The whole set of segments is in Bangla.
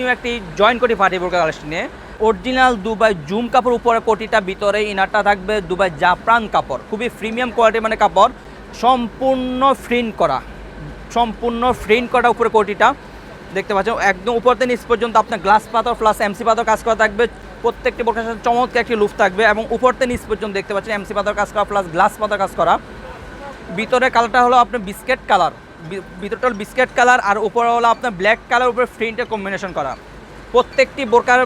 প্রিমিয়াম একটি জয়েন্ট কোটি পার্টি বোরকা কালেকশন নিয়ে অরিজিনাল দুবাই জুম কাপড় উপরে কোটিটা, ভিতরে ইনারটা থাকবে দুবাই জাফরান কাপড়, খুবই প্রিমিয়াম কোয়ালিটি মানে কাপড়, সম্পূর্ণ প্রিন্ট করা উপরে কোটিটা দেখতে পাচ্ছেন। একদম উপর থেকে নিচ পর্যন্ত আপনার গ্লাস পাথর প্লাস এমসি পাথর কাজ করা থাকবে। প্রত্যেকটি বোরকার সাথে চমৎকার একটি লুফ থাকবে এবং উপর থেকে নিচ পর্যন্ত দেখতে পাচ্ছেন এমসি পাথর কাজ করা প্লাস গ্লাস পাথর কাজ করা। ভিতরে কালারটা হলো আপনার বিস্কেট কালার, ভিতরটা হলো বিস্কেট কালার আর উপরে হলো আপনার ব্ল্যাক কালার, উপরে প্রিন্টের কম্বিনেশন করা। প্রত্যেকটি বোরকার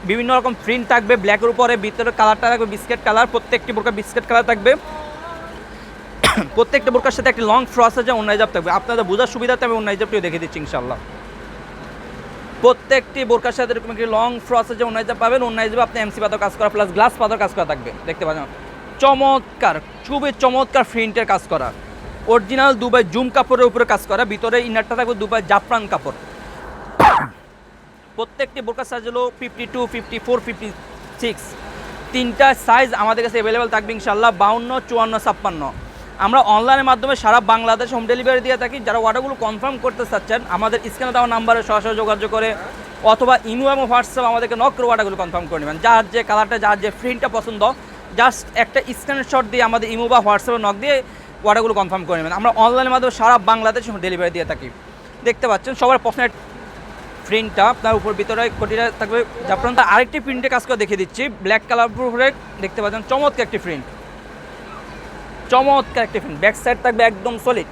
বিভিন্ন রকম প্রিন্ট থাকবে ব্ল্যাকের উপরে, ভিতরে কালারটা থাকবে বিস্কেট কালার, প্রত্যেকটি বোরকা বিস্কেট কালার থাকবে। প্রত্যেকটা বোরকার সাথে একটি লং ফ্রস আছে, অন্য হিজাব থাকবে। আপনাদের বোঝার সুবিধাতে আমি অন্য হিজাবটিও দেখে দিচ্ছি ইনশাল্লাহ। প্রত্যেকটি বোরকার সাথে এরকম একটি লং ফ্রস আছে, অন্য হিজাব পাবেন। অন্য হিজাবে আপনি এমসি পাথর কাজ করা প্লাস গ্লাস পাথর কাজ করা থাকবে দেখতে পাচ্ছেন। চমৎকার, খুবই চমৎকার প্রিন্টের কাজ করা, অরিজিনাল দুবাই জুম কাপড়ের উপরে কাজ করা। ভিতরে ইনারটা থাকবে দুবাই জাফরান কাপড়। প্রত্যেকটি বোরকার সাইজ হলো 52, 54, 56, তিনটা সাইজ আমাদের কাছে অ্যাভেলেবেল থাকবে ইনশাল্লাহ। 52, 54, 56। আমরা অনলাইনের মাধ্যমে সারা বাংলাদেশ হোম ডেলিভারি দিয়ে থাকি। যারা অর্ডারগুলো কনফার্ম করতে চাচ্ছেন আমাদের স্ক্রিনে দেওয়া নাম্বারে সরাসরি যোগাযোগ করে অথবা ইমো এবং হোয়াটসঅ্যাপ আমাদেরকে নক করে অর্ডারগুলো কনফার্ম করে নেবেন। যার যে কালারটা, যার যে প্রিন্টটা পছন্দ, জাস্ট একটা স্ক্রিনশট দিয়ে আমাদের ইমো বা হোয়াটসঅ্যাপে নক দিয়ে অর্ডারগুলো কনফার্ম করে নেবেন। আমরা অনলাইনের মাধ্যমে সারা বাংলাদেশ হোম ডেলিভারি দিয়ে থাকি। দেখতে পাচ্ছেন সবার পছন্দের প্রিন্টটা আপনার উপর, ভিতরে কোটিটা থাকবে জাফরান। আরেকটি প্রিন্টে কাজ করে দেখিয়ে দিচ্ছি, ব্ল্যাক কালার উপরে দেখতে পাচ্ছেন চমৎকার একটি প্রিন্ট, ব্যাক সাইড থাকবে একদম সলিড।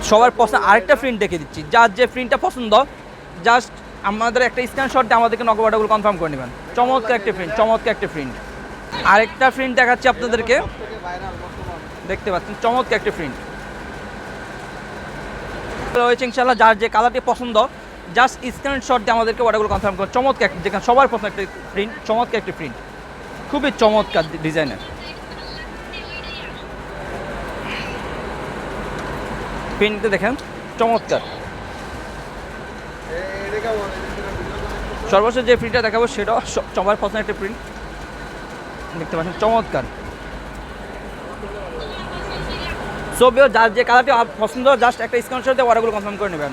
সবার পছন্দ আরেকটা প্রিন্ট দেখে দিচ্ছি, যার যে প্রিন্টটা পছন্দ জাস্ট আমাদের একটা স্ক্রিনশট দিয়ে আমাদেরকে নক অর্ডারগুলো কনফার্ম করে নেবেন। চমৎকার একটি প্রিন্ট। আরেকটা প্রিন্ট দেখাচ্ছি আপনাদেরকে, দেখতে পাচ্ছেন চমৎকার একটি প্রিন্ট রয়েছে ইনশাল্লাহ। যার যে কালারটি পছন্দ জাস্ট স্ক্রিনশট দিয়ে আমাদেরকে অর্ডারগুলো কনফার্ম করুন। চমৎকার, যেখানে সবার পছন্দ একটা প্রিন্ট, চমৎকার একটি প্রিন্ট, খুবই চমৎকার ডিজাইনের প্রিন্টটা দেখেন চমৎকার। সর্বশেষ যে প্রিন্টটা দেখাবো সেটাও সবার পছন্দের একটা প্রিন্ট, দেখতে পাচ্ছেন চমৎকার। সো যার যে কালারটি পছন্দ জাস্ট একটা স্ক্রিনশট দিয়ে অর্ডারগুলো কনফার্ম করে নেবেন।